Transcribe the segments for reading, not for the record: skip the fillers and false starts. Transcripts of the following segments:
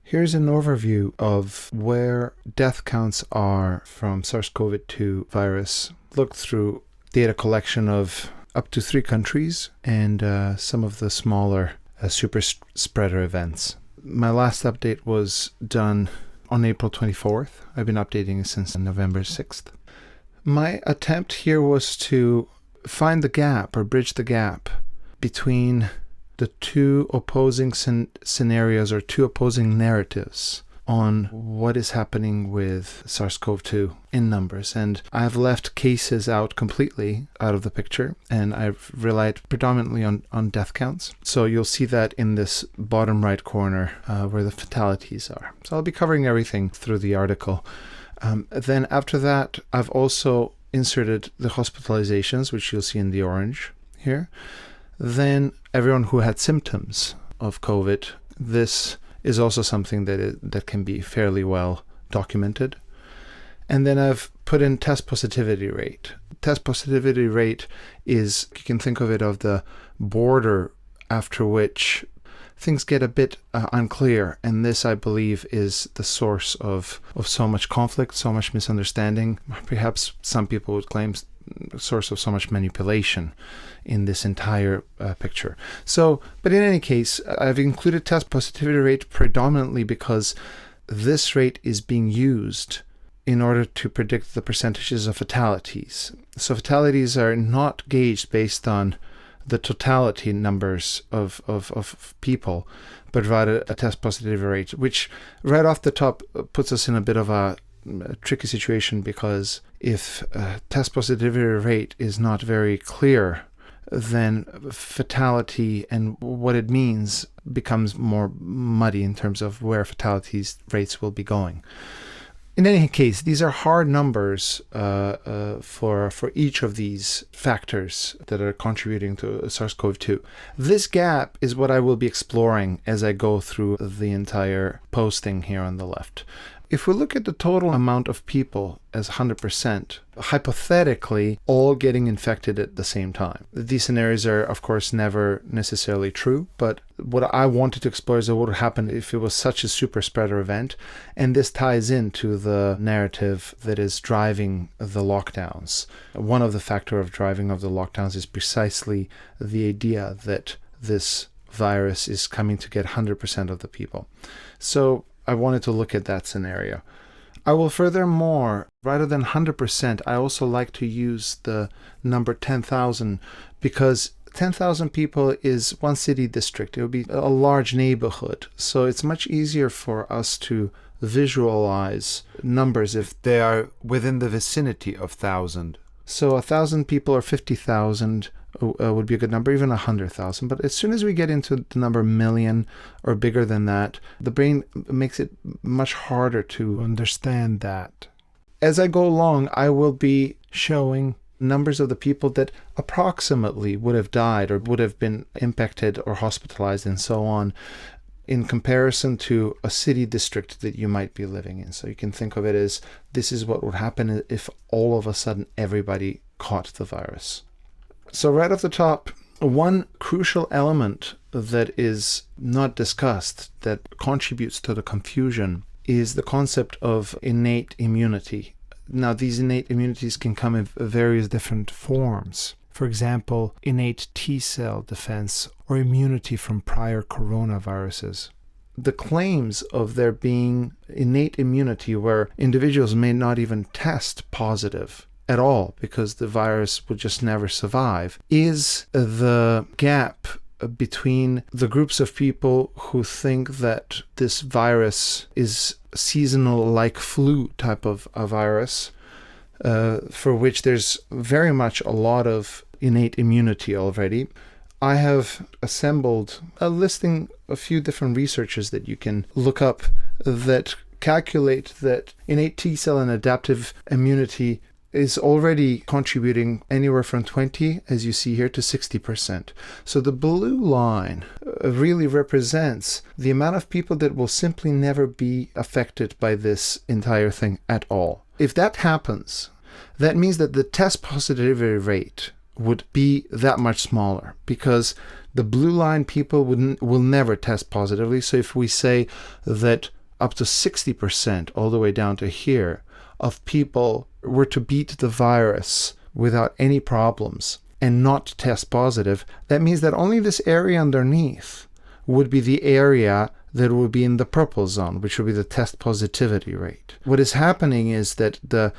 Here's an overview of where death counts are from SARS-CoV-2 virus, looked through data collection of up to 3 countries and some of the smaller super spreader events. My last update was done on April 24th. I've been updating since November 6th. My attempt here was to find the gap or bridge the gap between the two opposing scenarios or two opposing narratives on what is happening with SARS-CoV-2 in numbers. And I've left cases out completely out of the picture, and I've relied predominantly on death counts. So you'll see that in this bottom right corner where the fatalities are. So I'll be covering everything through the article. Then after that, I've also inserted the hospitalizations, which you'll see in the orange here. Then everyone who had symptoms of COVID. This is also something that can be fairly well documented. And then I've put in test positivity rate. Test positivity rate is, you can think of it of the border after which things get a bit unclear. And this, I believe, is the source of so much conflict, so much misunderstanding. Perhaps some people would claim source of so much manipulation in this entire picture. So, but in any case, I've included test positivity rate predominantly because this rate is being used in order to predict the percentages of fatalities. So fatalities are not gauged based on the totality numbers of people, but rather a test positivity rate, which right off the top puts us in a bit of a tricky situation, because if test positivity rate is not very clear, then fatality and what it means becomes more muddy in terms of where fatalities rates will be going. In any case, these are hard numbers for each of these factors that are contributing to SARS-CoV-2. This gap is what I will be exploring as I go through the entire posting here on the left. If we look at the total amount of people as 100%, hypothetically, all getting infected at the same time. These scenarios are, of course, never necessarily true, but what I wanted to explore is what would happen if it was such a super spreader event, and this ties into the narrative that is driving the lockdowns. One of the factors of driving of the lockdowns is precisely the idea that this virus is coming to get 100% of the people. So I wanted to look at that scenario. I will furthermore, rather than 100%, I also like to use the number 10,000 because 10,000 people is one city district. It would be a large neighborhood. So it's much easier for us to visualize numbers if they are within the vicinity of 1,000. So 1,000 people or 50,000 would be a good number, even 100,000. But as soon as we get into the number million or bigger than that, the brain makes it much harder to understand that. As I go along, I will be showing numbers of the people that approximately would have died or would have been impacted or hospitalized and so on, in comparison to a city district that you might be living in. So you can think of it as this is what would happen if all of a sudden everybody caught the virus. So right off the top, one crucial element that is not discussed that contributes to the confusion is the concept of innate immunity. Now, these innate immunities can come in various different forms. For example, innate T-cell defense or immunity from prior coronaviruses. The claims of there being innate immunity where individuals may not even test positive at all because the virus would just never survive is the gap between the groups of people who think that this virus is seasonal like flu type of a virus, for which there's very much a lot of innate immunity already. I have assembled a listing a few different researchers that you can look up that calculate that innate T-cell and adaptive immunity is already contributing anywhere from 20, as you see here, to 60%. So the blue line really represents the amount of people that will simply never be affected by this entire thing at all. If that happens, that means that the test positivity rate would be that much smaller because the blue line people will never test positively. So if we say that up to 60%, all the way down to here, of people were to beat the virus without any problems and not test positive, that means that only this area underneath would be the area that would be in the purple zone, which would be the test positivity rate. What is happening is that the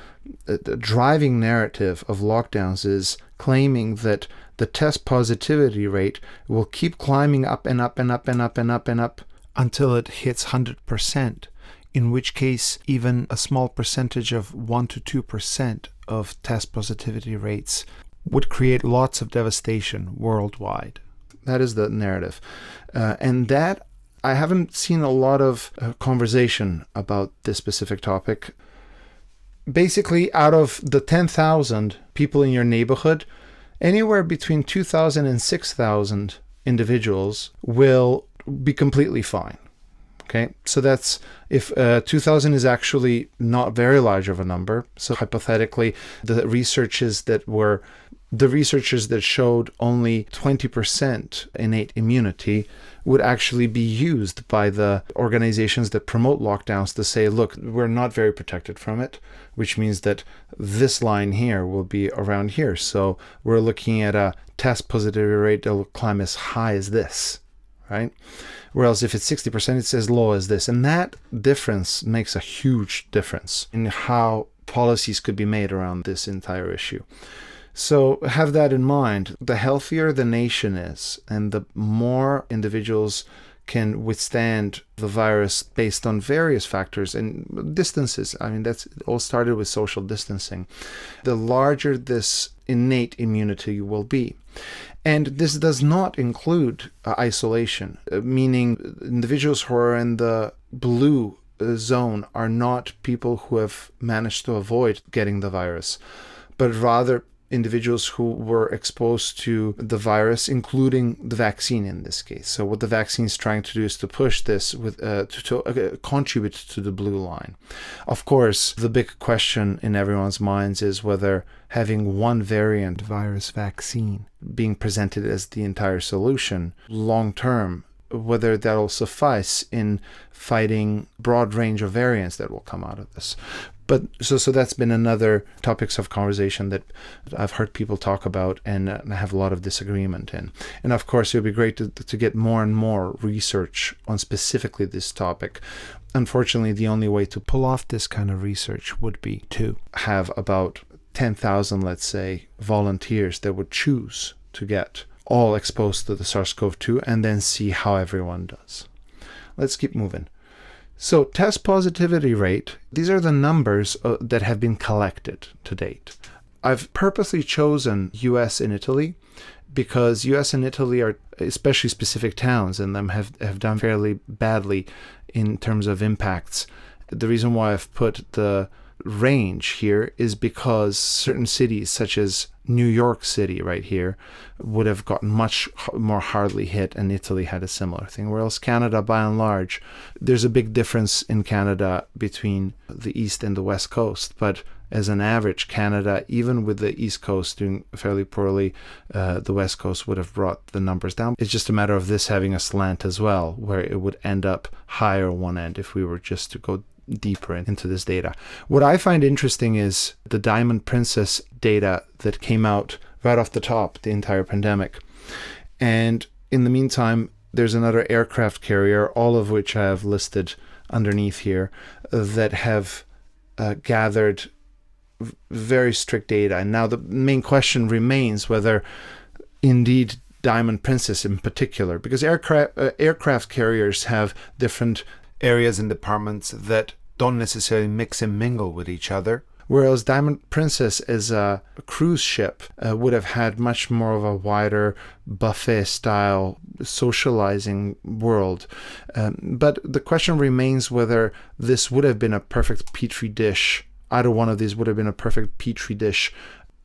driving narrative of lockdowns is claiming that the test positivity rate will keep climbing up and up and up and up and up and up until it hits 100%, in which case even a small percentage of 1 to 2% of test positivity rates would create lots of devastation worldwide. That is the narrative. And that, I haven't seen a lot of conversation about this specific topic. Basically, out of the 10,000 people in your neighborhood, anywhere between 2,000 and 6,000 individuals will be completely fine. Okay, so that's if 2,000 is actually not very large of a number. So hypothetically, the researchers that showed only 20% innate immunity would actually be used by the organizations that promote lockdowns to say, look, we're not very protected from it, which means that this line here will be around here. So we're looking at a test positivity rate that will climb as high as this, right? Whereas if it's 60%, it's as low as this. And that difference makes a huge difference in how policies could be made around this entire issue. So have that in mind. The healthier the nation is, and the more individuals can withstand the virus based on various factors and distances. I mean, that's all started with social distancing. The larger this innate immunity will be. And this does not include isolation, meaning individuals who are in the blue zone are not people who have managed to avoid getting the virus, but rather individuals who were exposed to the virus, including the vaccine in this case. So what the vaccine is trying to do is to push this with to contribute to the blue line. Of course, the big question in everyone's minds is whether having one variant virus vaccine being presented as the entire solution long term, whether that'll suffice in fighting broad range of variants that will come out of this. But so that's been another topics of conversation that I've heard people talk about and I have a lot of disagreement in. And of course, it would be great to get more and more research on specifically this topic. Unfortunately, the only way to pull off this kind of research would be to have about 10,000, let's say, volunteers that would choose to get all exposed to the SARS-CoV-2 and then see how everyone does. Let's keep moving. So test positivity rate, these are the numbers that have been collected to date. I've purposely chosen US and Italy because US and Italy are, especially specific towns in them, have done fairly badly in terms of impacts. The reason why I've put the range here is because certain cities such as New York City right here would have gotten much more hardly hit, and Italy had a similar thing, whereas Canada, by and large, there's a big difference in Canada between the East and the West Coast, but as an average, Canada, even with the East Coast doing fairly poorly, the West Coast would have brought the numbers down. It's just a matter of this having a slant as well, where it would end up higher one end if we were just to go deeper into this data. What I find interesting is the Diamond Princess data that came out right off the top, the entire pandemic. And in the meantime, there's another aircraft carrier, all of which I have listed underneath here, that have gathered very strict data. And now the main question remains whether indeed Diamond Princess in particular, because aircraft carriers have different areas and departments that don't necessarily mix and mingle with each other. Whereas Diamond Princess as a cruise ship would have had much more of a wider buffet-style socializing world. But the question remains whether this would have been a perfect petri dish. Either one of these would have been a perfect petri dish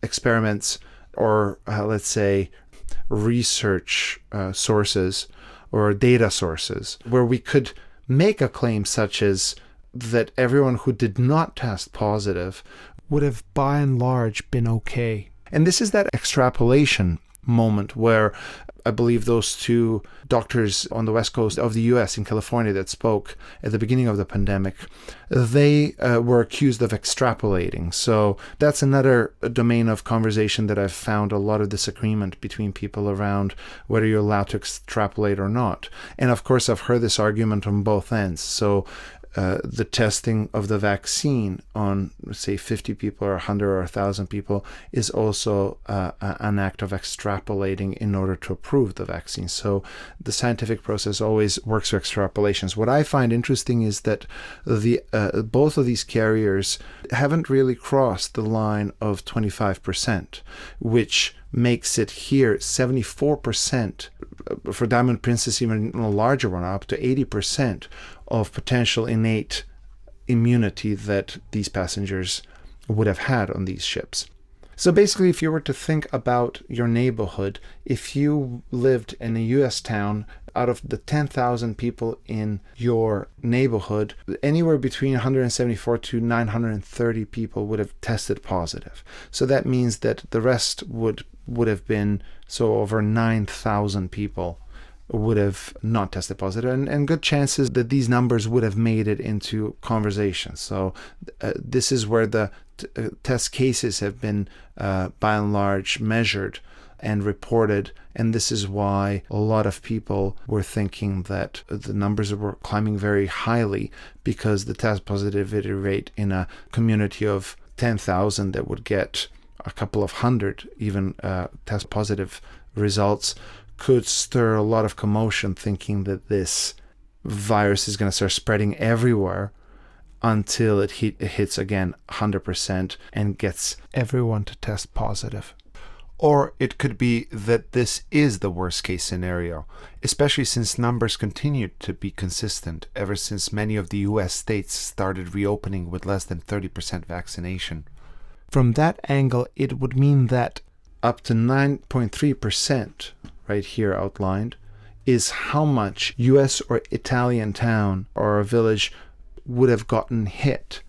experiments or, let's say, research sources or data sources where we could make a claim such as that everyone who did not test positive would have by and large been okay. And this is that extrapolation moment where I believe those two doctors on the west coast of the US in California that spoke at the beginning of the pandemic, they were accused of extrapolating. So that's another domain of conversation that I've found a lot of disagreement between people around whether you're allowed to extrapolate or not. And of course, I've heard this argument on both ends. So the testing of the vaccine on, say, 50 people or 100 or 1,000 people is also an act of extrapolating in order to approve the vaccine. So the scientific process always works through extrapolations. What I find interesting is that both of these carriers haven't really crossed the line of 25%, which makes it here 74%, for Diamond Princess even a larger one, up to 80% of potential innate immunity that these passengers would have had on these ships. So basically, if you were to think about your neighborhood, if you lived in a US town, out of the 10,000 people in your neighborhood, anywhere between 174 to 930 people would have tested positive. So that means that the rest would have been, so over 9,000 people would have not tested positive, and good chances that these numbers would have made it into conversation. So this is where the test cases have been by and large measured and reported, and this is why a lot of people were thinking that the numbers were climbing very highly, because the test positivity rate in a community of 10,000 that would get a couple of hundred even test positive results could stir a lot of commotion, thinking that this virus is going to start spreading everywhere until it hits again 100% and gets everyone to test positive. Or it could be that this is the worst case scenario, especially since numbers continued to be consistent ever since many of the US states started reopening with less than 30% vaccination. From that angle, it would mean that up to 9.3%, right here outlined, is how much US or Italian town or a village would have gotten hit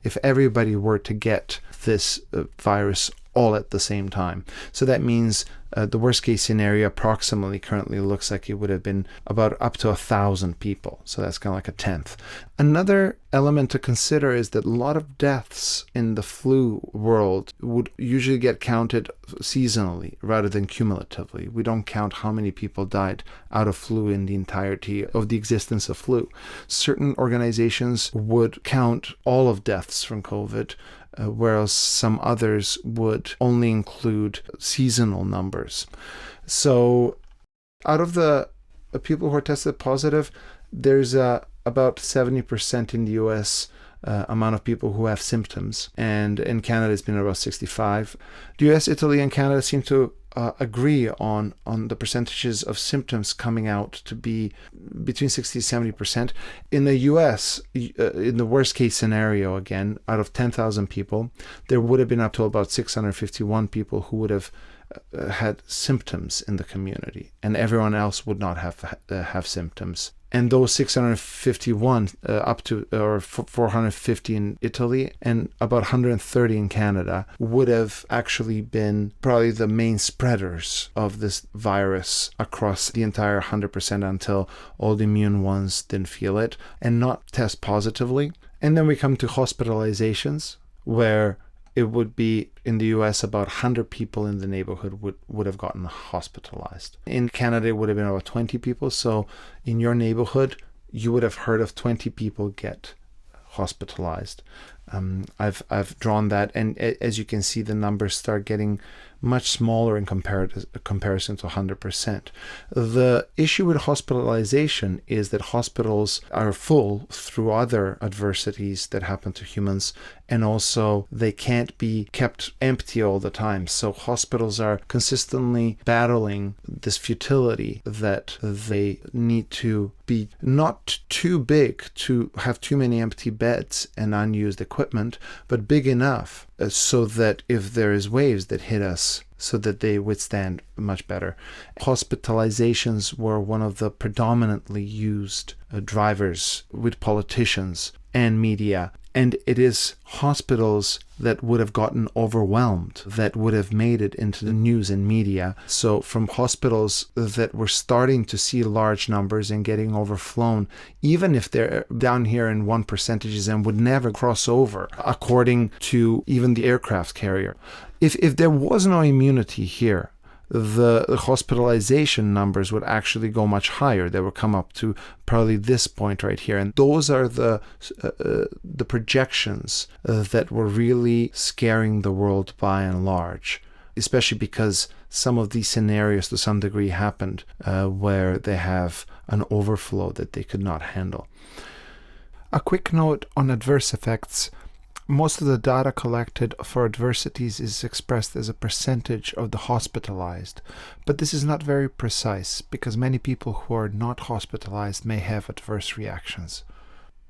if everybody were to get this virus all at the same time. So that means the worst case scenario approximately currently looks like it would have been about up to 1,000 people. So that's kind of like a tenth. Another element to consider is that a lot of deaths in the flu world would usually get counted seasonally rather than cumulatively. We don't count how many people died out of flu in the entirety of the existence of flu. Certain organizations would count all of deaths from COVID, whereas some others would only include seasonal numbers. So out of the people who are tested positive, there's about 70% in the US amount of people who have symptoms, and in Canada it's been about 65. The US, Italy, and Canada seem to agree on the percentages of symptoms coming out to be between 60 and 70%. In the US, in the worst case scenario, again, out of 10,000 people, there would have been up to about 651 people who would have had symptoms in the community, and everyone else would not have symptoms. And those 651 up to or 450 in Italy and about 130 in Canada would have actually been probably the main spreaders of this virus across the entire 100% until all the immune ones didn't feel it and not test positively. And then we come to hospitalizations, where it would be in the US about 100 people in the neighborhood would have gotten hospitalized. In Canada, it would have been about 20 people. So in your neighborhood, you would have heard of 20 people get hospitalized. I've drawn that, and as you can see, the numbers start getting much smaller in comparison to 100%. The issue with hospitalization is that hospitals are full through other adversities that happen to humans, and also they can't be kept empty all the time. So hospitals are consistently battling this futility that they need to be not too big to have too many empty beds and unused equipment, but big enough so that if there is waves that hit us, so that they withstand much better. Hospitalizations were one of the predominantly used drivers with politicians and media And it is hospitals that would have gotten overwhelmed that would have made it into the news and media. So from hospitals that were starting to see large numbers and getting overflown, even if they're down here in 1% and would never cross over, according to even the aircraft carrier. If there was no immunity here, the hospitalization numbers would actually go much higher. They would come up to probably this point right here. And those are the projections that were really scaring the world by and large, especially because some of these scenarios to some degree happened where they have an overflow that they could not handle. A quick note on adverse effects. Most of the data collected for adversities is expressed as a percentage of the hospitalized, but this is not very precise because many people who are not hospitalized may have adverse reactions.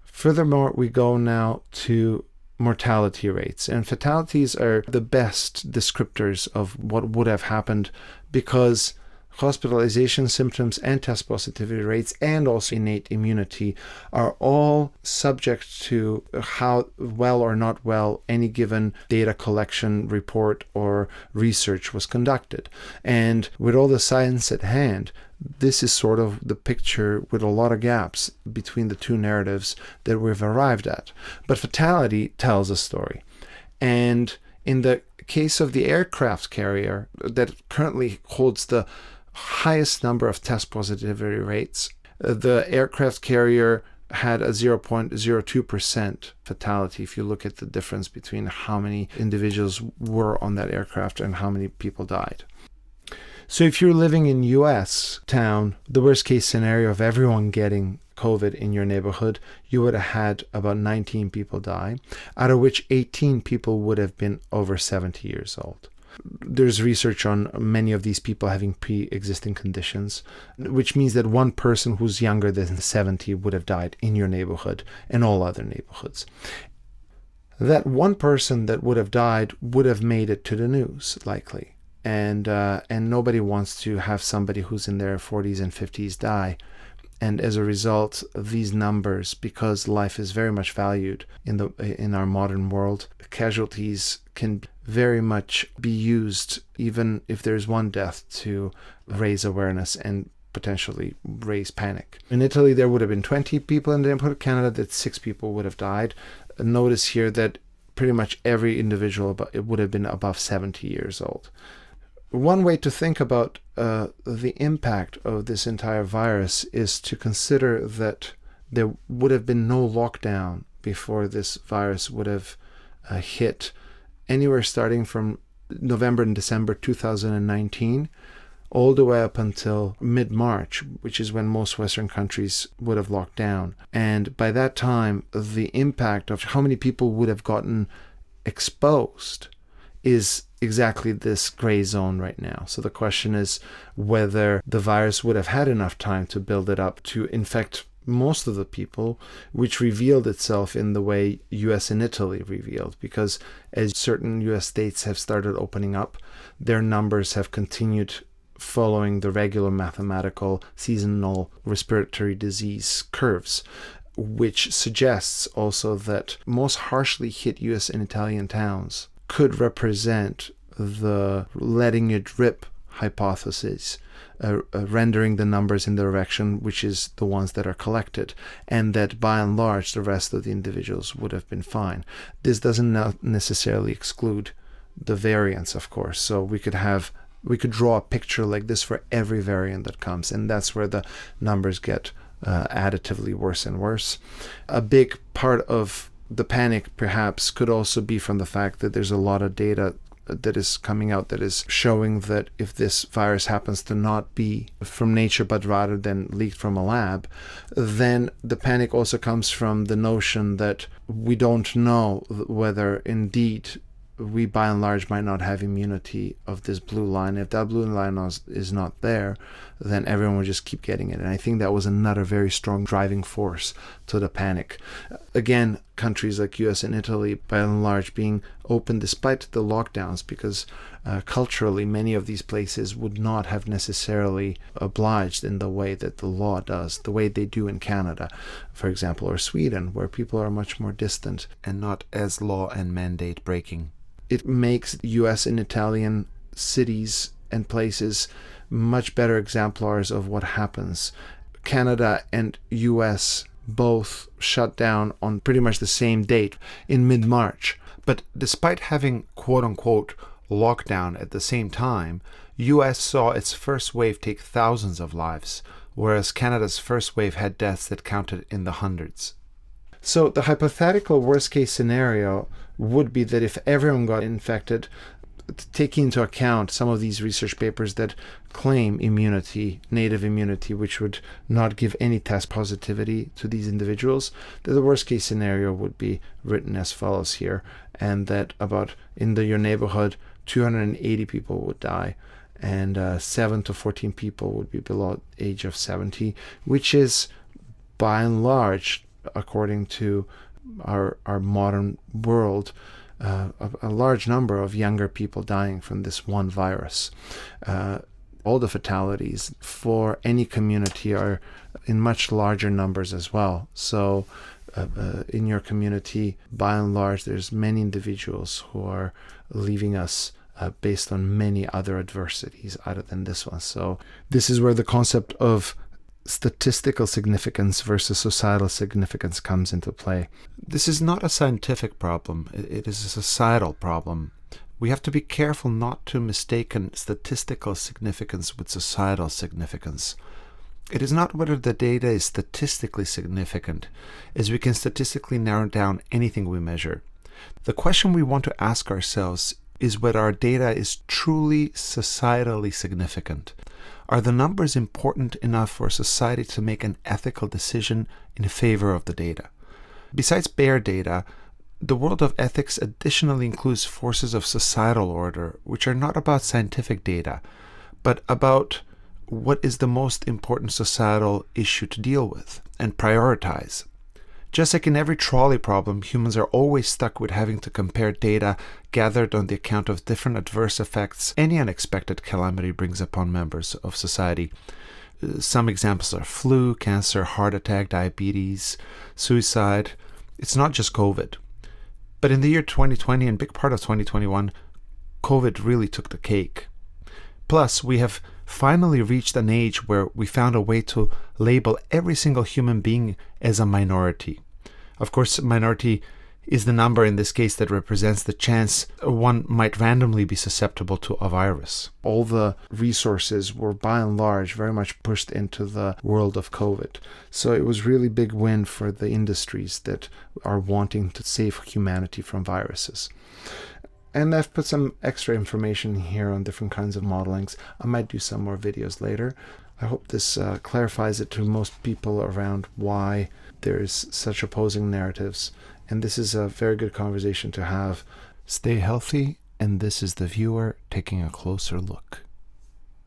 Furthermore, we go now to mortality rates, and fatalities are the best descriptors of what would have happened because hospitalization symptoms and test positivity rates and also innate immunity are all subject to how well or not well any given data collection report or research was conducted. And with all the science at hand, this is sort of the picture with a lot of gaps between the two narratives that we've arrived at. But fatality tells a story. And in the case of the aircraft carrier that currently holds the highest number of test positivity rates, the aircraft carrier had a 0.02% fatality if you look at the difference between how many individuals were on that aircraft and how many people died. So if you're living in US town, the worst case scenario of everyone getting COVID in your neighborhood, you would have had about 19 people die, out of which 18 people would have been over 70 years old. There's research on many of these people having pre-existing conditions, which means that one person who's younger than 70 would have died in your neighborhood and all other neighborhoods. That one person that would have died would have made it to the news, likely. And nobody wants to have somebody who's in their 40s and 50s die. And as a result, these numbers, because life is very much valued in our modern world, casualties can very much be used, even if there's one death, to raise awareness and potentially raise panic. In Italy, there would have been 20 people in the neighborhood. Canada, that 6 people would have died. Notice here that pretty much every individual would have been above 70 years old. One way to think about the impact of this entire virus is to consider that there would have been no lockdown before this virus would have hit anywhere starting from November and December 2019 all the way up until mid-March, which is when most Western countries would have locked down. And by that time, the impact of how many people would have gotten exposed is exactly this gray zone right now. So the question is whether the virus would have had enough time to build it up to infect most of the people, which revealed itself in the way US and Italy revealed, because as certain US states have started opening up, their numbers have continued following the regular mathematical seasonal respiratory disease curves, which suggests also that most harshly hit US and Italian towns could represent the letting it rip hypothesis, rendering the numbers in the direction which is the ones that are collected, and that by and large the rest of the individuals would have been fine. This doesn't necessarily exclude the variants, of course. So we could draw a picture like this for every variant that comes, and that's where the numbers get additively worse and worse. A big part of the panic perhaps could also be from the fact that there's a lot of data that is coming out that is showing that if this virus happens to not be from nature but rather than leaked from a lab, then the panic also comes from the notion that we don't know whether indeed we by and large might not have immunity of this blue line. If that blue line is not there, then everyone would just keep getting it. And I think that was another very strong driving force to the panic. Again, countries like US and Italy, by and large, being open despite the lockdowns, because culturally many of these places would not have necessarily obliged in the way that the law does, the way they do in Canada, for example, or Sweden, where people are much more distant and not as law and mandate breaking. It makes US and Italian cities and places much better exemplars of what happens. Canada and US both shut down on pretty much the same date in mid-March. But despite having quote-unquote lockdown at the same time, US saw its first wave take thousands of lives, whereas Canada's first wave had deaths that counted in the hundreds. So the hypothetical worst-case scenario would be that if everyone got infected, taking into account some of these research papers that claim immunity, native immunity, which would not give any test positivity to these individuals, that the worst case scenario would be written as follows here, and that about in your neighborhood 280 people would die, and 7 to 14 people would be below the age of 70, which is by and large, according to our modern world, a large number of younger people dying from this one virus. All the fatalities for any community are in much larger numbers as well. So in your community, by and large, there's many individuals who are leaving us based on many other adversities other than this one. So this is where the concept of statistical significance versus societal significance comes into play. This is not a scientific problem. It is a societal problem. We have to be careful not to mistake statistical significance with societal significance. It is not whether the data is statistically significant, as we can statistically narrow down anything we measure. The question we want to ask ourselves is whether our data is truly societally significant. Are the numbers important enough for society to make an ethical decision in favor of the data? Besides bare data, the world of ethics additionally includes forces of societal order, which are not about scientific data, but about what is the most important societal issue to deal with and prioritize. Just like in every trolley problem, humans are always stuck with having to compare data gathered on the account of different adverse effects any unexpected calamity brings upon members of society. Some examples are flu, cancer, heart attack, diabetes, suicide. It's not just COVID. But in the year 2020 and big part of 2021, COVID really took the cake. Plus, we have finally reached an age where we found a way to label every single human being as a minority. Of course, minority is the number in this case that represents the chance one might randomly be susceptible to a virus. All the resources were by and large very much pushed into the world of COVID. So it was really big win for the industries that are wanting to save humanity from viruses. And I've put some extra information here on different kinds of modelings. I might do some more videos later. I hope this clarifies it to most people around why there's such opposing narratives. And this is a very good conversation to have. Stay healthy, and this is the viewer taking a closer look.